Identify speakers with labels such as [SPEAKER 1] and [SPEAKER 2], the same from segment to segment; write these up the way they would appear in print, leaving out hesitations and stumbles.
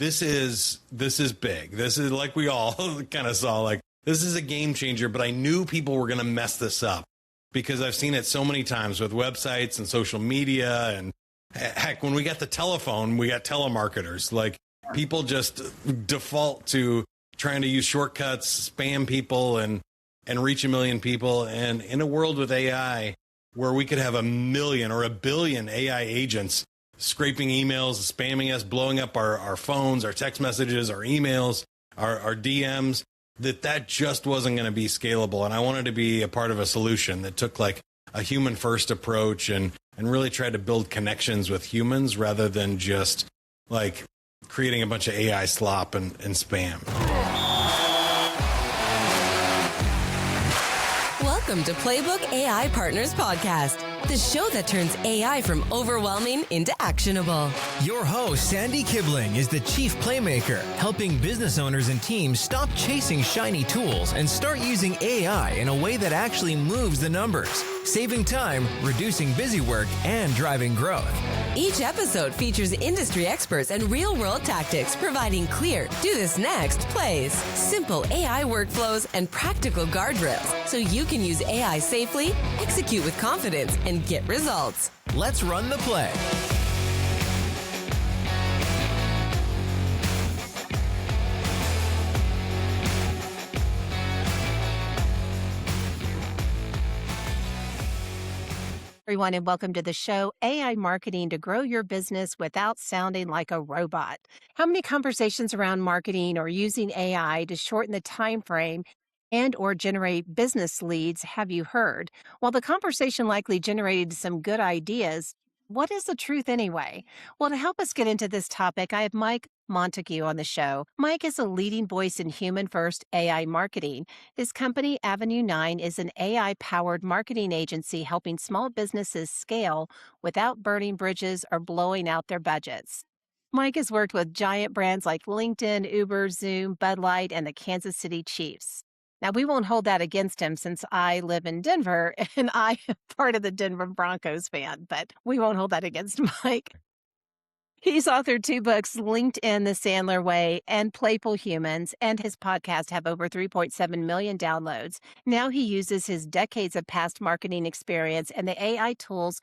[SPEAKER 1] this is big. This is like we all kind of saw, like, this is a game changer, but I knew people were going to mess this up because I've seen it so many times with websites and social media. And heck, when we got the telephone, we got telemarketers. Like, people just default to trying to use shortcuts, spam people, and reach a million people. And in a world with AI, where we could have 1 million or 1 billion AI agents scraping emails, spamming us, blowing up our phones, our text messages, our emails, our DMs, that just wasn't going to be scalable. And I wanted to be a part of a solution that took like a human first approach and really tried to build connections with humans rather than just like creating a bunch of AI slop and spam.
[SPEAKER 2] Welcome to Playbook AI Partners Podcast, the show that turns AI from overwhelming into actionable.
[SPEAKER 3] Your host, Sandy Kibling, is the chief playmaker, helping business owners and teams stop chasing shiny tools and start using AI in a way that actually moves the numbers, saving time, reducing busy work, and driving growth.
[SPEAKER 2] Each episode features industry experts and real-world tactics, providing clear, do this next plays, simple AI workflows, and practical guardrails so you can use AI safely, execute with confidence, and get results.
[SPEAKER 3] Let's run the play.
[SPEAKER 4] Everyone, and welcome to the show, AI Marketing to Grow Your Business Without Sounding Like a Robot. How many conversations around marketing or using AI to shorten the time frame and or generate business leads have you heard? While the conversation likely generated some good ideas, what is the truth anyway? Well, to help us get into this topic, I have Mike Montague on the show. Mike is a leading voice in human-first AI marketing. His company, Avenue 9, is an AI-powered marketing agency helping small businesses scale without burning bridges or blowing out their budgets. Mike has worked with giant brands like LinkedIn, Uber, Zoom, Bud Light, and the Kansas City Chiefs. Now, we won't hold that against him since I live in Denver and I am part of the Denver Broncos fan, but we won't hold that against Mike. He's authored 2 books, LinkedIn, The Sandler Way, and Playful Humans, and his podcast have over 3.7 million downloads. Now he uses his decades of past marketing experience and the AI tools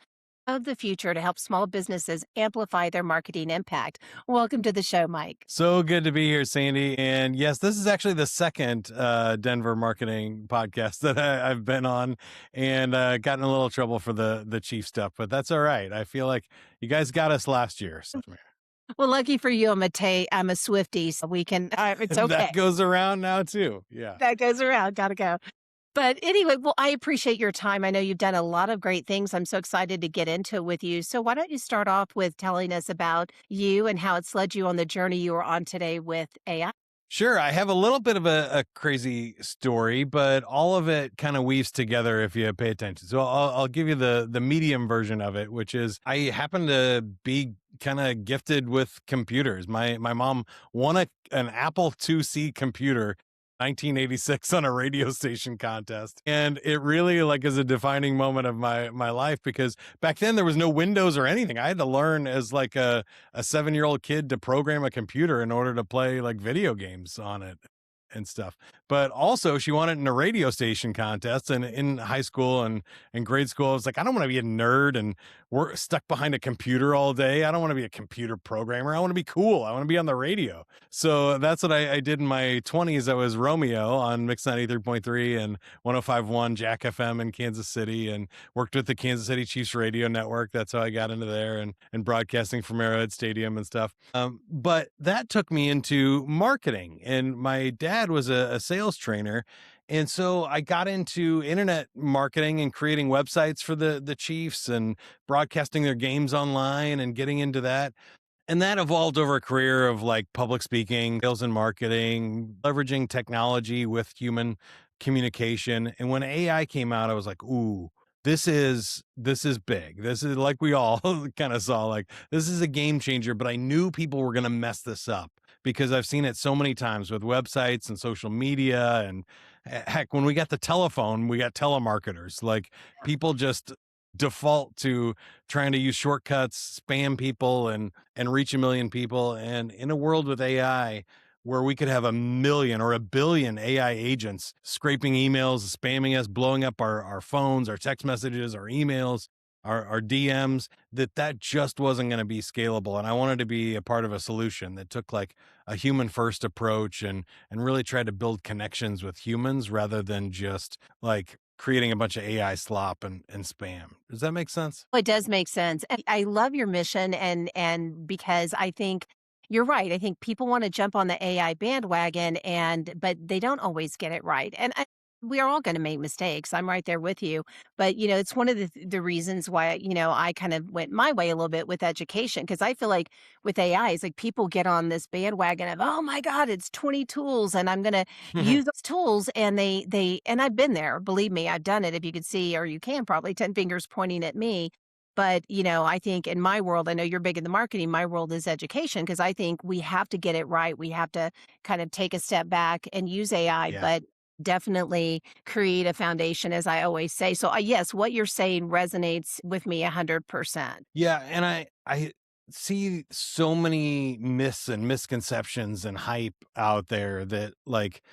[SPEAKER 4] of the future to help small businesses amplify their marketing impact. Welcome to the show, Mike.
[SPEAKER 1] So good to be here, Sandy. And yes, this is actually the second Denver marketing podcast that I've been on, and gotten a little trouble for the Chief stuff, but that's all right. I feel like you guys got us last year. So.
[SPEAKER 4] Well, lucky for you, I'm a Swiftie, so we can, it's okay.
[SPEAKER 1] That goes around now too. Yeah.
[SPEAKER 4] That goes around. Gotta go. But anyway, well, I appreciate your time. I know you've done a lot of great things. I'm so excited to get into it with you. So why don't you start off with telling us about you and how it's led you on the journey you are on today with AI?
[SPEAKER 1] Sure. I have a little bit of a crazy story, but all of it kind of weaves together if you pay attention. So I'll give you the medium version of it, which is I happen to be kind of gifted with computers. My mom won an Apple IIc computer 1986 on a radio station contest. And it really like is a defining moment of my life, because back then there was no Windows or anything. I had to learn as like a 7-year-old kid to program a computer in order to play like video games on it and stuff. But also she won it in a radio station contest, and in high school and grade school, I was like, I don't want to be a nerd and we're stuck behind a computer all day. I don't want to be a computer programmer. I want to be cool. I want to be on the radio. So that's what I did in my 20s. I was Romeo on Mix 93.3 and 105.1 Jack FM in Kansas City, and worked with the Kansas City Chiefs radio network. That's how I got into there, and broadcasting from Arrowhead Stadium and stuff. But that took me into marketing, and my dad was a sales trainer. And so I got into internet marketing and creating websites for the Chiefs and broadcasting their games online and getting into that. And that evolved over a career of like public speaking, sales and marketing, leveraging technology with human communication. And when AI came out, I was like, ooh, this is big. This is like we all kind of saw, like, this is a game changer, but I knew people were going to mess this up because I've seen it so many times with websites and social media. And heck, when we got the telephone, we got telemarketers. Like, people just default to trying to use shortcuts, spam people, and reach a million people. And in a world with AI, where we could have a million or a billion AI agents scraping emails, spamming us, blowing up our phones, our text messages, our emails, our DMs, that just wasn't going to be scalable. And I wanted to be a part of a solution that took like a human first approach and really tried to build connections with humans rather than just like creating a bunch of AI slop and spam. Does that make sense?
[SPEAKER 4] Well, it does make sense. And I love your mission and because I think you're right. I think people want to jump on the AI bandwagon but they don't always get it right. We are all going to make mistakes. I'm right there with you. But it's one of the reasons why I kind of went my way a little bit with education because I feel like with AI, it's like people get on this bandwagon of, oh my God, it's 20 tools and I'm going to use those tools and and I've been there. Believe me, I've done it. If you could see, or you can probably 10 fingers pointing at me. But, I think in my world, I know you're big in the marketing. My world is education because I think we have to get it right. We have to kind of take a step back and use AI,
[SPEAKER 1] Yeah.
[SPEAKER 4] but definitely create a foundation, as I always say. So, yes, what you're saying resonates with me 100%.
[SPEAKER 1] Yeah, and I see so many myths and misconceptions and hype out there that like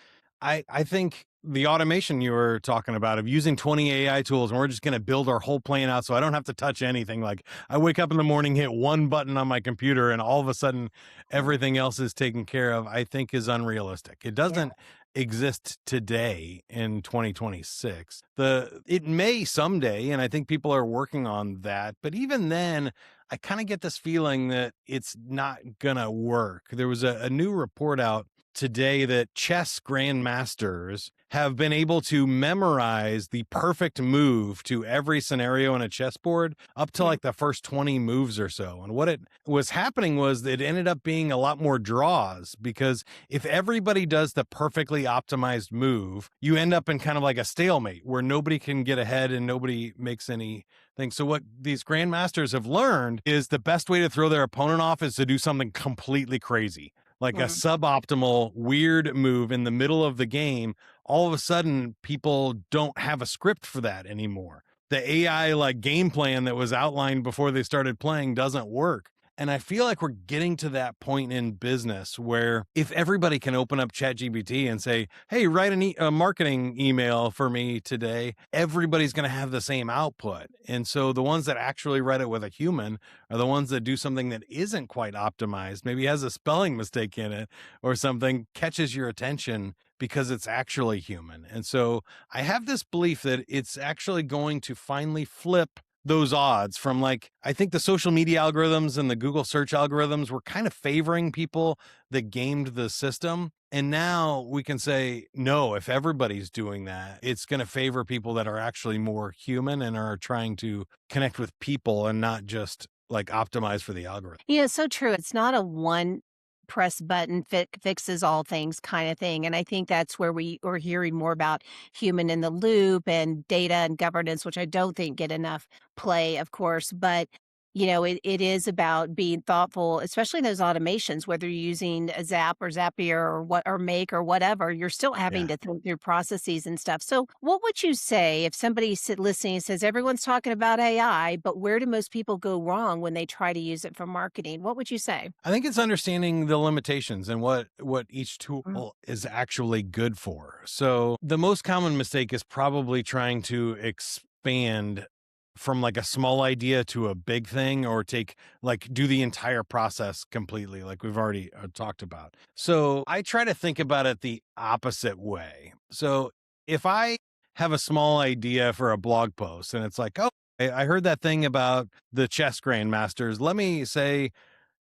[SPEAKER 1] I think the automation you were talking about of using 20 AI tools and we're just going to build our whole plan out so I don't have to touch anything. Like I wake up in the morning, hit one button on my computer and all of a sudden everything else is taken care of, I think is unrealistic. It
[SPEAKER 4] Yeah.
[SPEAKER 1] doesn't exist today in 2026. It may someday, and I think people are working on that, but even then I kind of get this feeling that it's not gonna work. There was a new report out today that chess grandmasters have been able to memorize the perfect move to every scenario in a chessboard up to
[SPEAKER 4] Yeah.
[SPEAKER 1] like the first 20 moves or so. And what it was happening was that it ended up being a lot more draws because if everybody does the perfectly optimized move, you end up in kind of like a stalemate where nobody can get ahead and nobody makes anything. So what these grandmasters have learned is the best way to throw their opponent off is to do something completely crazy, like a
[SPEAKER 4] Mhm.
[SPEAKER 1] suboptimal weird move in the middle of the game. All of a sudden people don't have a script for that anymore. The AI like game plan that was outlined before they started playing doesn't work. And I feel like we're getting to that point in business where if everybody can open up ChatGPT and say, hey, write a marketing email for me today, everybody's going to have the same output. And so the ones that actually write it with a human are the ones that do something that isn't quite optimized, maybe has a spelling mistake in it or something, catches your attention because it's actually human. And so I have this belief that it's actually going to finally flip those odds from like, I think the social media algorithms and the Google search algorithms were kind of favoring people that gamed the system. And now we can say, no, if everybody's doing that, it's going to favor people that are actually more human and are trying to connect with people and not just like optimize for the algorithm.
[SPEAKER 4] Yeah, so true. It's not a one press button fixes all things kind of thing. And I think that's where we are hearing more about human in the loop and data and governance, which I don't think get enough play, of course. But it is about being thoughtful, especially those automations, whether you're using a Zap or Zapier or Make or whatever, you're still having
[SPEAKER 1] Yeah.
[SPEAKER 4] to think through processes and stuff. So what would you say if somebody listening says everyone's talking about AI, but where do most people go wrong when they try to use it for marketing? What would you say?
[SPEAKER 1] I think it's understanding the limitations and what each
[SPEAKER 4] Mm.
[SPEAKER 1] tool is actually good for. So the most common mistake is probably trying to expand from like a small idea to a big thing or do the entire process completely like we've already talked about. So I try to think about it the opposite way. So if I have a small idea for a blog post and it's like, oh, I heard that thing about the chess grandmasters. Let me say,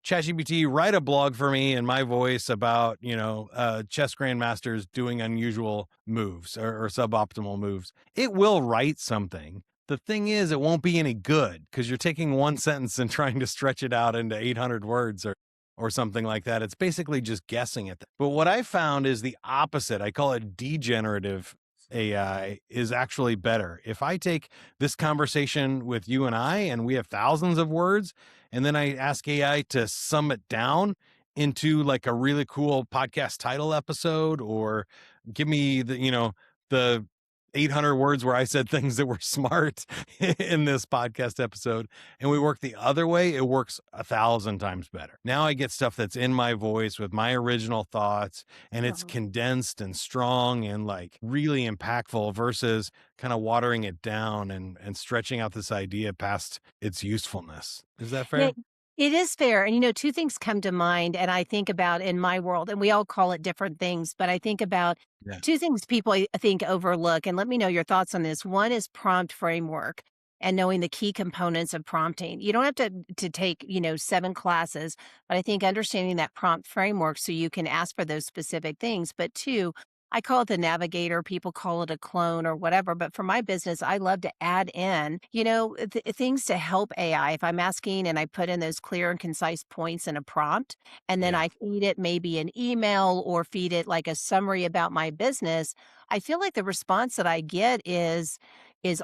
[SPEAKER 1] ChatGPT, write a blog for me in my voice about, chess grandmasters doing unusual moves or suboptimal moves. It will write something. The thing is, it won't be any good because you're taking one sentence and trying to stretch it out into 800 words or something like that. It's basically just guessing at that. But what I found is the opposite. I call it degenerative AI is actually better. If I take this conversation with you and we have thousands of words, and then I ask AI to sum it down into like a really cool podcast title episode or give me the 800 words where I said things that were smart in this podcast episode, and we work the other way, it works 1,000 times better. Now I get stuff that's in my voice with my original thoughts, and it's
[SPEAKER 4] Uh-huh.
[SPEAKER 1] condensed and strong and like really impactful versus kind of watering it down and stretching out this idea past its usefulness. Is that
[SPEAKER 4] Yeah,
[SPEAKER 1] fair?
[SPEAKER 4] it is fair. And, two things come to mind, and I think about in my world, and we all call it different things, but I think about
[SPEAKER 1] Yeah.
[SPEAKER 4] two things people I think overlook. And let me know your thoughts on this. One is prompt framework and knowing the key components of prompting. You don't have to take, 7 classes, but I think understanding that prompt framework so you can ask for those specific things. But two, I call it the navigator. People call it a clone or whatever. But for my business, I love to add in, things to help AI. If I'm asking and I put in those clear and concise points in a prompt, and then
[SPEAKER 1] Yeah.
[SPEAKER 4] I feed it maybe an email or feed it like a summary about my business, I feel like the response that I get is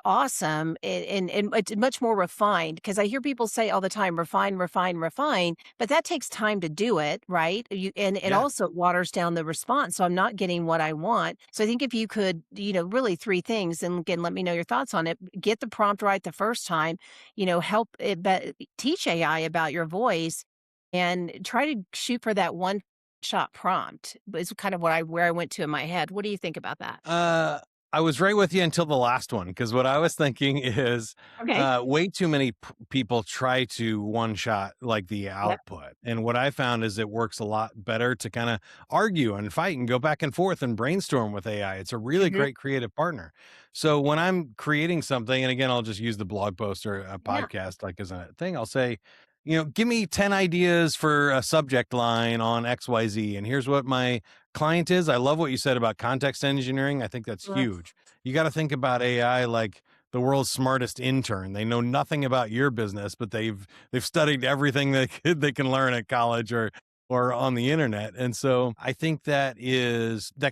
[SPEAKER 4] awesome and it's much more refined because I hear people say all the time, refine, refine, refine, but that takes time to do it, right? And
[SPEAKER 1] Yeah.
[SPEAKER 4] also it waters down the response. So I'm not getting what I want. So I think if you could, really three things, and again, let me know your thoughts on it. Get the prompt right the first time, help it, teach AI about your voice and try to shoot for that one shot prompt is kind of where I went to in my head. What do you think about that?
[SPEAKER 1] Uh, I was right with you until the last one because what I was thinking is
[SPEAKER 4] Okay.
[SPEAKER 1] way too many people try to one shot like the
[SPEAKER 4] Yep.
[SPEAKER 1] output. And what I found is it works a lot better to kind of argue and fight and go back and forth and brainstorm with AI. It's a really
[SPEAKER 4] Hmm.
[SPEAKER 1] great creative partner. So when I'm creating something, and again, I'll just use the blog post or a
[SPEAKER 4] Yeah.
[SPEAKER 1] podcast like as a thing, I'll say, give me 10 ideas for a subject line on XYZ. And here's what my client is. I love what you said about context engineering. I think that's huge. You got to think about AI like the world's smartest intern. They know nothing about your business, but they've studied everything they can learn at college or on the internet. And so I think that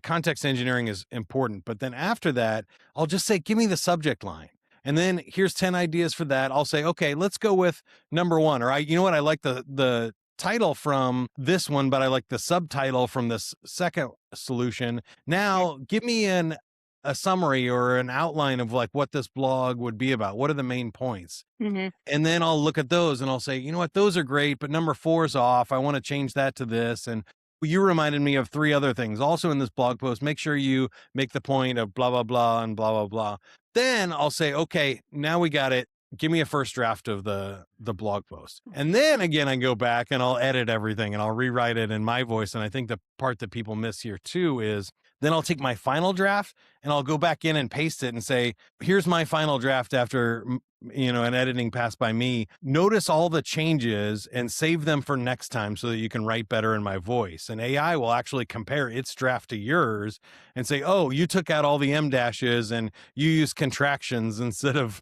[SPEAKER 1] context engineering is important. But then after that, I'll just say, give me the subject line. And then here's 10 ideas for that. I'll say, okay, let's go with number one. Or you know what? I like the title from this one, but I like the subtitle from this second solution. Now, give me a summary or an outline of like what this blog would be about. What are the main points?
[SPEAKER 4] Mhm.
[SPEAKER 1] And then I'll look at those and I'll say, you know what, those are great, but number 4 is off. I want to change that to this. And you reminded me of 3 other things also in this blog post. Make sure you make the point of blah, blah, blah, and blah, blah, blah. Then I'll say, okay, now we got it. Give me a first draft of the blog post. And then again, I go back and I'll edit everything and I'll rewrite it in my voice. And I think the part that people miss here too is then I'll take my final draft and I'll go back in and paste it and say, here's my final draft after an editing pass by me. Notice all the changes and save them for next time so that you can write better in my voice. And AI will actually compare its draft to yours and say, oh, you took out all the M dashes and you use contractions instead of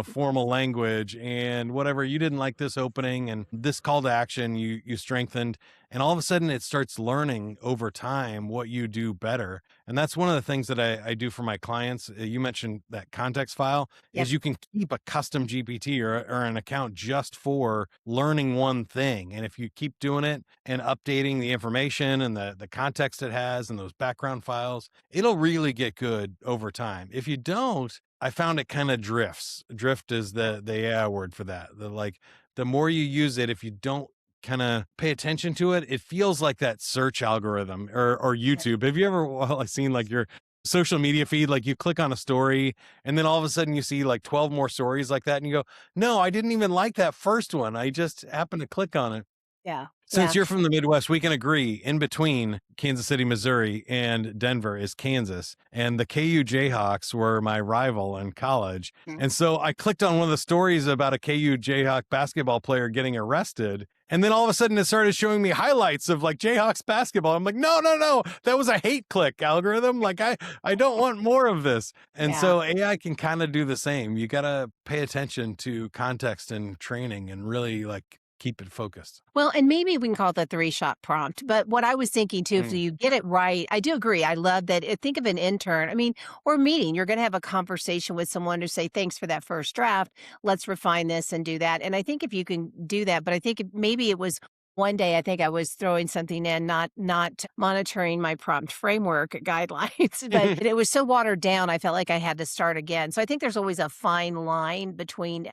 [SPEAKER 1] formal language and whatever. You didn't like this opening and this call to action you strengthened, and all of a sudden it starts learning over time what you do better. And that's one of the things that I do for my clients. You mentioned that context file
[SPEAKER 4] Yep.
[SPEAKER 1] is you can keep a custom GPT or an account just for learning one thing. And if you keep doing it and updating the information and the context it has and those background files, it'll really get good over time. If you don't, I found it kind of drifts. Drift is the AI word for that. The more you use it, if you don't kind of pay attention to it, it feels like that search algorithm or YouTube. Have you ever seen like your social media feed, like you click on a story and then all of a sudden you see like 12 more stories like that and you go, no, I didn't even like that first one. I just happened to click on it.
[SPEAKER 4] Yeah. Yeah.
[SPEAKER 1] Since you're from the Midwest, we can agree in between Kansas City, Missouri and Denver is Kansas. And the KU Jayhawks were my rival in college.
[SPEAKER 4] Mm.
[SPEAKER 1] And so I clicked on one of the stories about a KU Jayhawk basketball player getting arrested. And then all of a sudden it started showing me highlights of like Jayhawks basketball. I'm like, no, no, no, that was a hate click algorithm. Like I don't want more of this. And
[SPEAKER 4] Yeah.
[SPEAKER 1] so AI can kind of do the same. You got to pay attention to context and training and really like keep it focused.
[SPEAKER 4] Well, and maybe we can call it the 3-shot prompt. But what I was thinking too, if
[SPEAKER 1] Mm.
[SPEAKER 4] you get it right, I do agree. I love that. Think of an intern. I mean, or a meeting. You're going to have a conversation with someone to say, thanks for that first draft. Let's refine this and do that. And I think if you can do that, but I think maybe it was one day I think I was throwing something in, not monitoring my prompt framework guidelines, but it was so watered down, I felt like I had to start again. So I think there's always a fine line between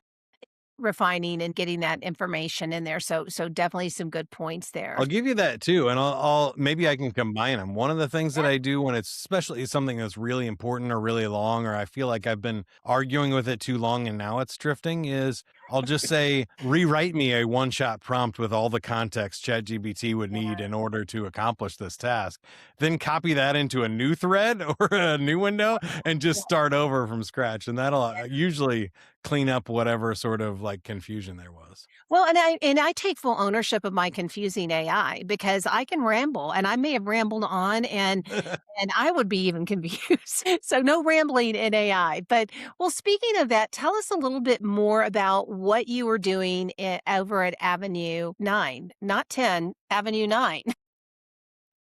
[SPEAKER 4] refining and getting that information in there. So definitely some good points there.
[SPEAKER 1] I'll give you that too, and I'll maybe I can combine them. One of the things that I do when it's especially something that's really important or really long, or I feel like I've been arguing with it too long and now it's drifting, is I'll just say, rewrite me a one-shot prompt with all the context ChatGPT would need in order to accomplish this task. Then copy that into a new thread or a new window and just start over from scratch. And that'll usually clean up whatever sort of like confusion there was.
[SPEAKER 4] Well, and I take full ownership of my confusing AI because I can ramble and I may have rambled on and I would be even confused. So no rambling in AI. But well, speaking of that, tell us a little bit more about what you were doing over at Avenue 9, not 10, Avenue 9.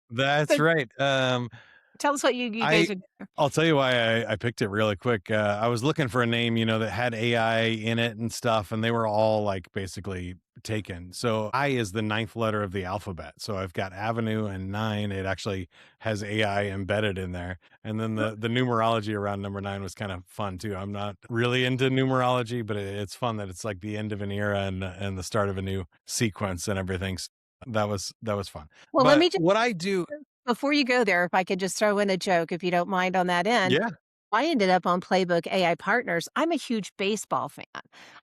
[SPEAKER 1] That's
[SPEAKER 4] So
[SPEAKER 1] right.
[SPEAKER 4] tell us what you guys
[SPEAKER 1] I
[SPEAKER 4] are.
[SPEAKER 1] I'll tell you why I picked it really quick. I was looking for a name, that had AI in it and stuff, and they were all like basically taken. So I is the ninth letter of the alphabet. So I've got Avenue and nine. It actually has AI embedded in there. And then the numerology around number nine was kind of fun too. I'm not really into numerology, but it's fun that it's like the end of an era and the start of a new sequence and everything. So that was fun.
[SPEAKER 4] Well, let
[SPEAKER 1] But
[SPEAKER 4] me just
[SPEAKER 1] what I do,
[SPEAKER 4] before you go there, if I could just throw in a joke, if you don't mind on that end.
[SPEAKER 1] yeah.
[SPEAKER 4] I ended up on Playbook AI Partners. I'm a huge baseball fan.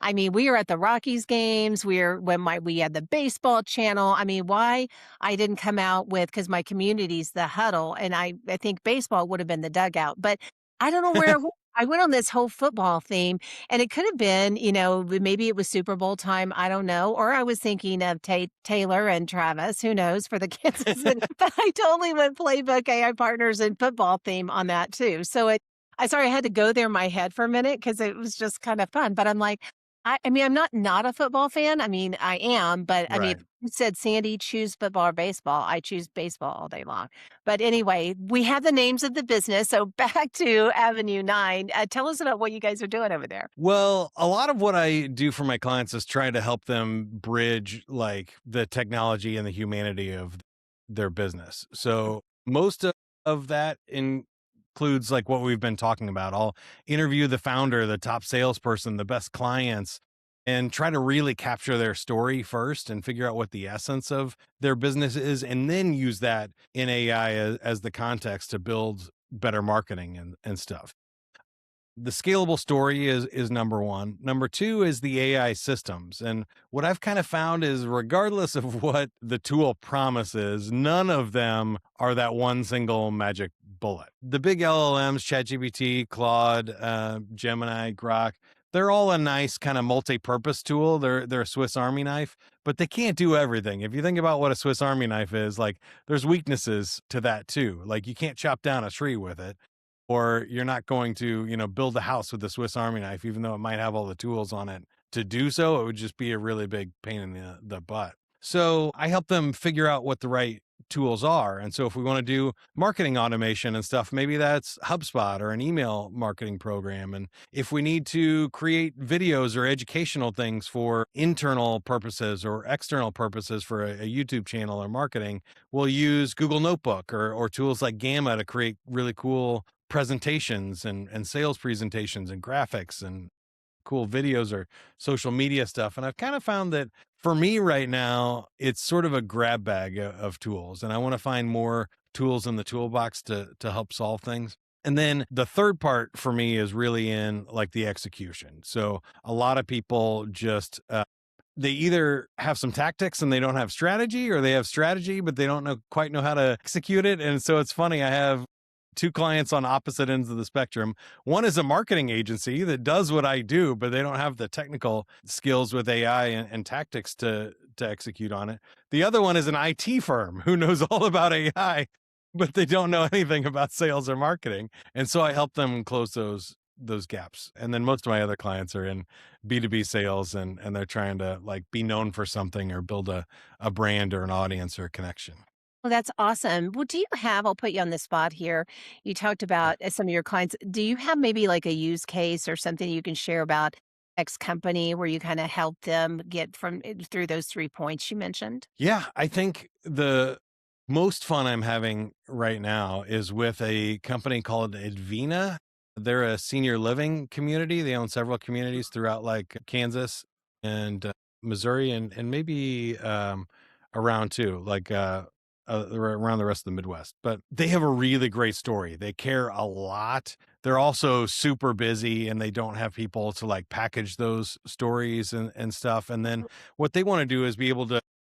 [SPEAKER 4] I mean, we were at the Rockies games. We had the baseball channel. I mean, why I didn't come out with because my community's the huddle, and I think baseball would have been the dugout. But I don't know where I went on this whole football theme, and it could have been, maybe it was Super Bowl time. I don't know, or I was thinking of Taylor and Travis. Who knows for the Kansas City? But I totally went Playbook AI Partners and football theme on that too. So I sorry, I had to go there in my head for a minute because it was just kind of fun, but I'm like, I mean, I'm not a football fan, I mean, I am, but, I mean, if
[SPEAKER 1] Right.
[SPEAKER 4] you said, "Sandy, choose football or baseball," I choose baseball all day long. But anyway, we have the names of the business, so back to Avenue 9, tell us about what you guys are doing over there.
[SPEAKER 1] Well, a lot of what I do for my clients is trying to help them bridge like the technology and the humanity of their business. So most of that includes like what we've been talking about. I'll interview the founder, the top salesperson, the best clients, and try to really capture their story first and figure out what the essence of their business is, and then use that in AI as the context to build better marketing and stuff. The scalable story is number one. Number two is the AI systems. And what I've kind of found is regardless of what the tool promises, none of them are that one single magic bullet. The big LLMs, ChatGPT, Claude, Gemini, Grok, they're all a nice kind of multi-purpose tool. They're a Swiss Army knife, but they can't do everything. If you think about what a Swiss Army knife is, like there's weaknesses to that too. Like you can't chop down a tree with it, or you're not going to, build a house with the Swiss Army knife, even though it might have all the tools on it to do so. It would just be a really big pain in the butt. So I help them figure out what the right tools are. And so if we want to do marketing automation and stuff, maybe that's HubSpot or an email marketing program. And if we need to create videos or educational things for internal purposes or external purposes for a YouTube channel or marketing, we'll use Google Notebook or tools like Gamma to create really cool presentations and sales presentations and graphics and cool videos or social media stuff. And I've kind of found that for me right now, it's sort of a grab bag of tools. And I want to find more tools in the toolbox to help solve things. And then the third part for me is really in like the execution. So a lot of people just, they either have some tactics and they don't have strategy, or they have strategy, but they don't quite know how to execute it. And so it's funny. I have two clients on opposite ends of the spectrum. One is a marketing agency that does what I do, but they don't have the technical skills with AI and tactics to execute on it. The other one is an IT firm who knows all about AI, but they don't know anything about sales or marketing. And so I help them close those gaps. And then most of my other clients are in B2B sales and they're trying to like be known for something or build a brand or an audience or a connection.
[SPEAKER 4] Well, that's awesome. Well, do you have I'll put you on the spot here. You talked about some of your clients. Do you have maybe like a use case or something you can share about X company where you kind of help them get through those 3 points you mentioned?
[SPEAKER 1] Yeah, I think the most fun I'm having right now is with a company called Advena. They're a senior living community. They own several communities throughout like Kansas and Missouri and maybe around too, like around the rest of the Midwest. But they have a really great story. They care a lot. They're also super busy and they don't have people to like package those stories and stuff. And then what they want to do is be able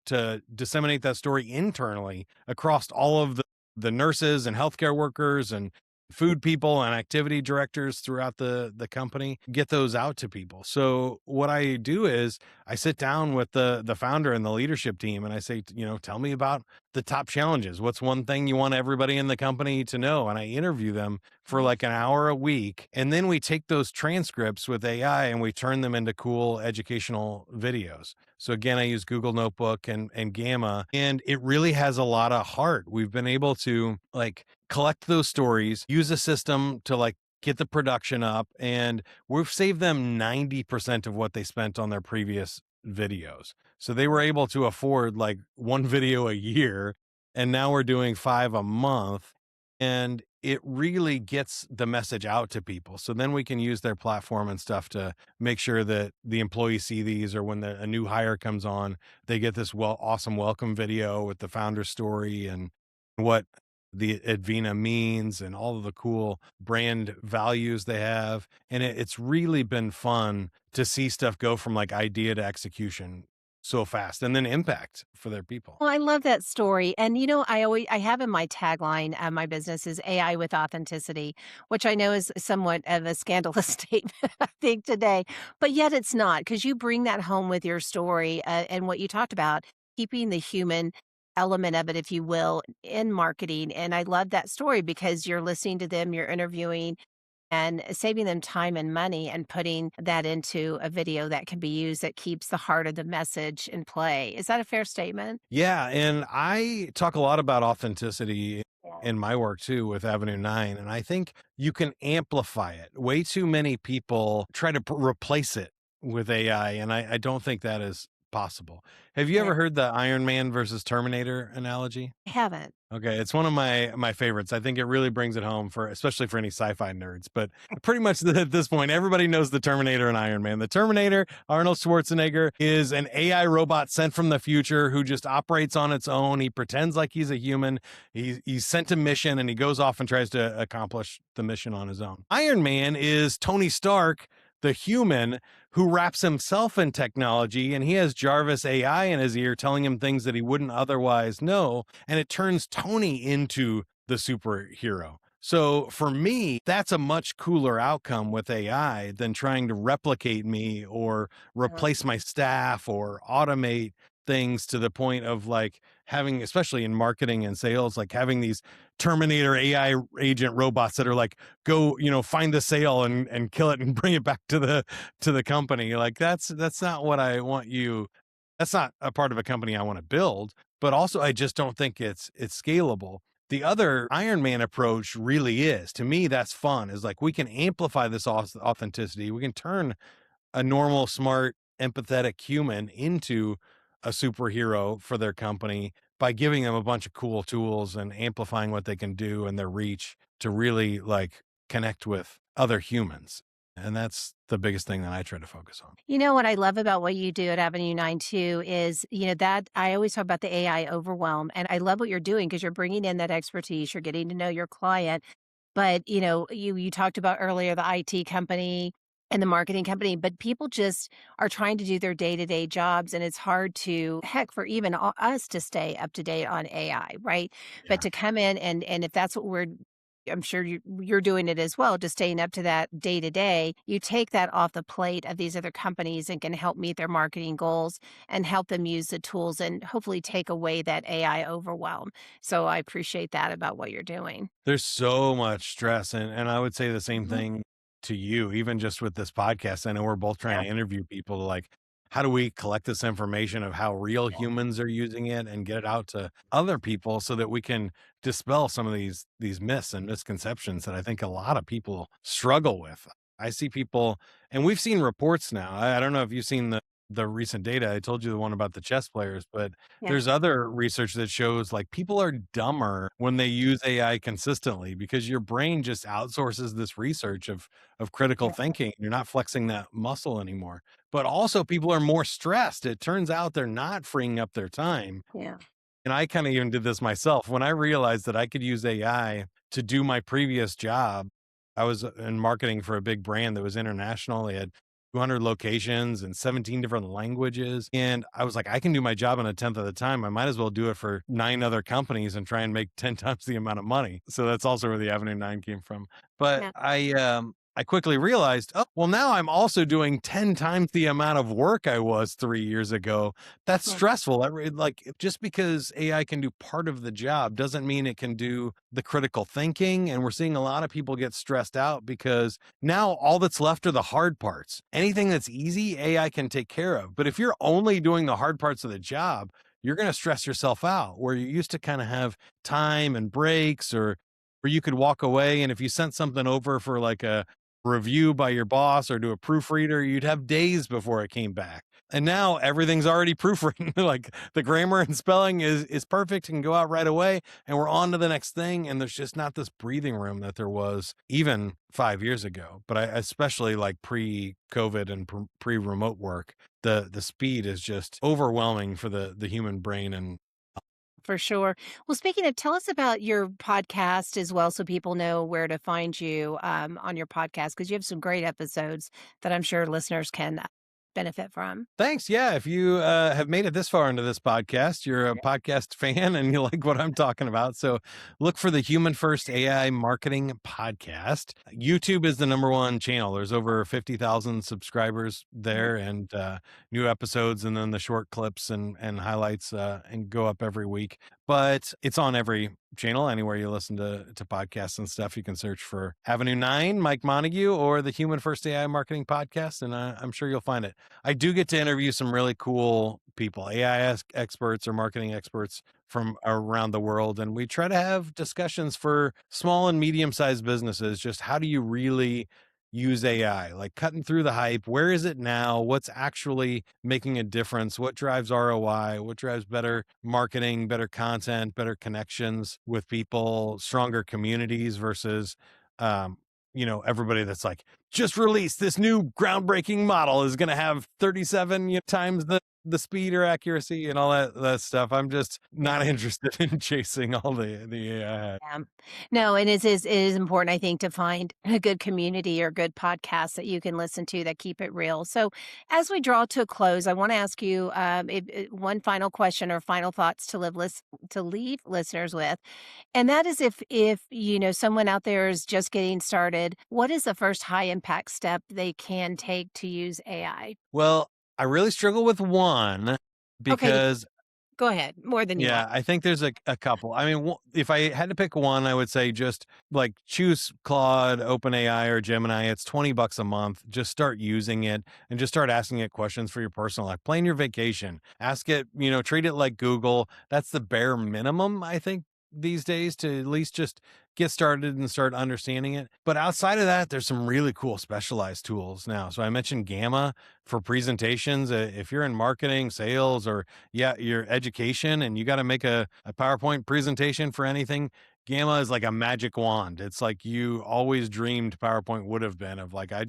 [SPEAKER 1] to disseminate that story internally across all of the nurses and healthcare workers and food people and activity directors throughout the company, get those out to people. So what I do is I sit down with the founder and the leadership team and I say, tell me about the top challenges. What's one thing you want everybody in the company to know? And I interview them for like an hour a week. And then we take those transcripts with AI and we turn them into cool educational videos. So again, I use Google Notebook and Gamma, and it really has a lot of heart. We've been able to like collect those stories, use a system to like get the production up, and we've saved them 90% of what they spent on their previous videos. So they were able to afford like one video a year, and now we're doing 5 a month. And it really gets the message out to people. So then we can use their platform and stuff to make sure that the employees see these, or when a new hire comes on, they get this awesome welcome video with the founder story and what the Advena means and all of the cool brand values they have. And it's really been fun to see stuff go from like idea to execution so fast and then impact for their people.
[SPEAKER 4] Well, I love that story. And I have in my tagline of my business is AI with authenticity, which I know is somewhat of a scandalous statement, I think today, but yet it's not because you bring that home with your story and what you talked about, keeping the human element of it, if you will, in marketing. And I love that story because you're listening to them, you're interviewing, and saving them time and money and putting that into a video that can be used that keeps the heart of the message in play. Is that a fair statement?
[SPEAKER 1] Yeah, and I talk a lot about authenticity
[SPEAKER 4] Yeah.
[SPEAKER 1] in my work too with Avenue 9, and I think you can amplify it. Way too many people try to replace it with AI, and I don't think that is possible. Have you
[SPEAKER 4] Yeah.
[SPEAKER 1] ever heard the Iron Man versus Terminator analogy?
[SPEAKER 4] I haven't.
[SPEAKER 1] Okay, it's one of my favorites. I think it really brings it home for especially for any sci-fi nerds. But pretty much at this point, everybody knows the Terminator and Iron Man. The Terminator, Arnold Schwarzenegger, is an AI robot sent from the future who just operates on its own. He pretends like he's a human. He's sent a mission and he goes off and tries to accomplish the mission on his own. Iron Man is Tony Stark, the human who wraps himself in technology, and he has Jarvis AI in his ear telling him things that he wouldn't otherwise know, and it turns Tony into the superhero. So for me, that's a much cooler outcome with AI than trying to replicate me or replace my staff or automate things to the point of like having, especially in marketing and sales, like having these Terminator AI agent robots that are like, go, find the sale and kill it and bring it back to the company. Like that's not what I want you. That's not a part of a company I want to build, but also I just don't think it's scalable. The other Iron Man approach really is, to me, that's fun, is like we can amplify this authenticity. We can turn a normal, smart, empathetic human into a superhero for their company by giving them a bunch of cool tools and amplifying what they can do and their reach to really like connect with other humans. And that's the biggest thing that I try to focus on.
[SPEAKER 4] You know what I love about what you do at Avenue 9 too is, that I always talk about the AI overwhelm. And I love what you're doing because you're bringing in that expertise, you're getting to know your client. But, you talked about earlier the IT company and the marketing company, but people just are trying to do their day-to-day jobs, and it's hard to heck, for even us to stay up to date on AI, right? But
[SPEAKER 1] Yeah.
[SPEAKER 4] to come in and if that's what I'm sure you're doing it as well, just staying up to that day to day, you take that off the plate of these other companies and can help meet their marketing goals and help them use the tools and hopefully take away that AI overwhelm. So I appreciate that about what you're doing.
[SPEAKER 1] There's so much stress. And I would say the same
[SPEAKER 4] Mhm.
[SPEAKER 1] thing to you, even just with this podcast. I know we're both trying
[SPEAKER 4] Yeah.
[SPEAKER 1] to interview people to like, how do we collect this information of how real humans are using it and get it out to other people so that we can dispel some of these myths and misconceptions that I think a lot of people struggle with. I see people, and we've seen reports now. I don't know if you've seen the recent data. I told you the one about the chess players, but
[SPEAKER 4] Yeah.
[SPEAKER 1] there's other research that shows like people are dumber when they use AI consistently because your brain just outsources this research of critical
[SPEAKER 4] Yeah.
[SPEAKER 1] thinking. You're not flexing that muscle anymore. But also people are more stressed. It turns out they're not freeing up their time,
[SPEAKER 4] Yeah.
[SPEAKER 1] and I kind of even did this myself when I realized that I could use AI to do my previous job. I was in marketing for a big brand that was international. They had 200 locations and 17 different languages. And I was like, I can do my job in a tenth of the time. I might as well do it for 9 other companies and try and make 10 times the amount of money. So that's also where the Avenue 9 came from. But
[SPEAKER 4] Yeah.
[SPEAKER 1] I quickly realized, oh, well, now I'm also doing 10 times the amount of work I was 3 years ago. That's
[SPEAKER 4] Yeah.
[SPEAKER 1] stressful. Like just because AI can do part of the job doesn't mean it can do the critical thinking. And we're seeing a lot of people get stressed out because now all that's left are the hard parts. Anything that's easy, AI can take care of. But if you're only doing the hard parts of the job, you're going to stress yourself out where you used to kind of have time and breaks, or where you could walk away. And if you sent something over for like a review by your boss or to a proofreader, you'd have days before it came back. And now everything's already proofwritten. Like the grammar and spelling is perfect and can go out right away. And we're on to the next thing. And there's just not this breathing room that there was even 5 years ago. But I especially like pre-COVID and pre-remote work, the speed is just overwhelming for the human brain. And
[SPEAKER 4] For sure. Well, speaking of, tell us about your podcast as well so people know where to find you on your podcast because you have some great episodes that I'm sure listeners can benefit from.
[SPEAKER 1] thanks. Yeah. If you have made it this far into this podcast, you're a podcast fan and you like what I'm talking about. So look for the Human First AI Marketing Podcast. YouTube is the number one channel. There's over 50,000 subscribers
[SPEAKER 4] Mhm.
[SPEAKER 1] there, and new episodes, and then the short clips and highlights and go up every week. But it's on every channel, anywhere you listen to podcasts and stuff. You can search for Avenue 9, Mike Montague, or the Human First AI Marketing Podcast, and I'm sure you'll find it. I do get to interview some really cool people, AI experts or marketing experts from around the world. And we try to have discussions for small and medium sized businesses. Just how do you really use AI? Like cutting through the hype. Where is it now? What's actually making a difference? What drives ROI? What drives better marketing, better content, better connections with people, stronger communities versus, um, everybody that's like, just released this new groundbreaking model is going to have 37 times the speed or accuracy and all that stuff. I'm just
[SPEAKER 4] Yeah.
[SPEAKER 1] not interested in chasing all the AI.
[SPEAKER 4] Yeah. No, and it is important, I think, to find a good community or good podcasts that you can listen to that keep it real. So, as we draw to a close, I want to ask you one final question or final thoughts to leave listeners with, and that is if someone out there is just getting started, what is the first high impact step they can take to use AI?
[SPEAKER 1] Well, I really struggle with one
[SPEAKER 4] Okay,
[SPEAKER 1] because
[SPEAKER 4] go ahead. More than you want.
[SPEAKER 1] yeah, I think there's a couple. I mean, if I had to pick one, I would say just like choose Claude, OpenAI, or Gemini. It's $20 a month. Just start using it and just start asking it questions for your personal life. Plan your vacation. Ask it, treat it like Google. That's the bare minimum, I think, these days to at least just get started and start understanding it. But outside of that, there's some really cool specialized tools now. So I mentioned Gamma for presentations. If you're in marketing, sales, or your education, and you got to make a PowerPoint presentation for anything, Gamma is like a magic wand. It's like you always dreamed PowerPoint would have been, of like, I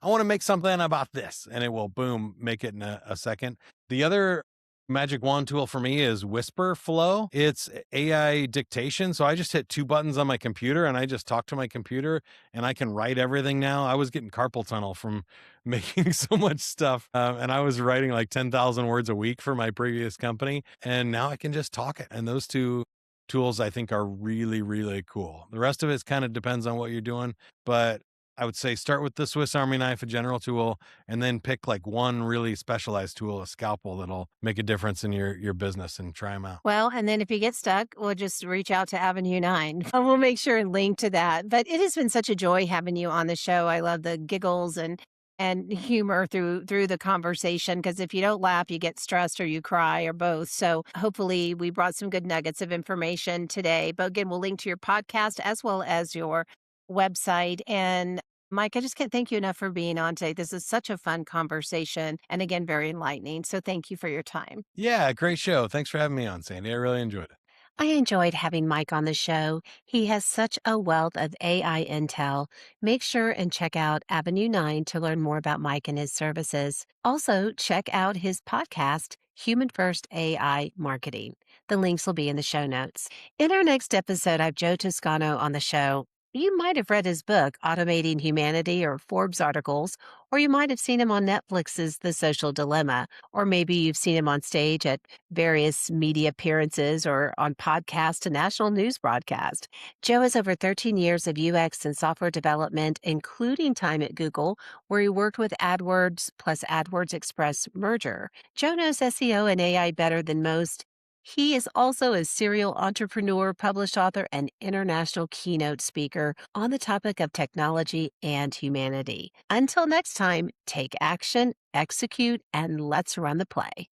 [SPEAKER 1] want to make something about this, and it will boom, make it in a second. The other magic wand tool for me is Whisper Flow. It's AI dictation. So I just hit two buttons on my computer and I just talk to my computer and I can write everything now. I was getting carpal tunnel from making so much stuff. And I was writing like 10,000 words a week for my previous company. And now I can just talk it. And those two tools I think are really, really cool. The rest of it kind of depends on what you're doing. But I would say start with the Swiss Army knife, a general tool, and then pick like one really specialized tool, a scalpel that'll make a difference in your business, and try them out.
[SPEAKER 4] Well, and then if you get stuck, we'll just reach out to Avenue 9. We'll make sure and link to that. But it has been such a joy having you on the show. I love the giggles and humor through the conversation because if you don't laugh, you get stressed or you cry or both. So hopefully we brought some good nuggets of information today. But again, we'll link to your podcast as well as your website. And Mike, I just can't thank you enough for being on today. This is such a fun conversation and again, very enlightening. So thank you for your time.
[SPEAKER 1] Yeah, great show. Thanks for having me on, Sandy. I really enjoyed it.
[SPEAKER 4] I enjoyed having Mike on the show. He has such a wealth of AI intel. Make sure and check out Avenue 9 to learn more about Mike and his services. Also, check out his podcast, Human First AI Marketing. The links will be in the show notes. In our next episode, I have Joe Toscano on the show. You might have read his book, Automating Humanity, or Forbes articles, or you might have seen him on Netflix's The Social Dilemma, or maybe you've seen him on stage at various media appearances or on podcasts to national news broadcast. Joe has over 13 years of UX and software development, including time at Google, where he worked with AdWords plus AdWords Express merger. Joe knows SEO and AI better than most. He is also a serial entrepreneur, published author, and international keynote speaker on the topic of technology and humanity. Until next time, take action, execute, and let's run the play.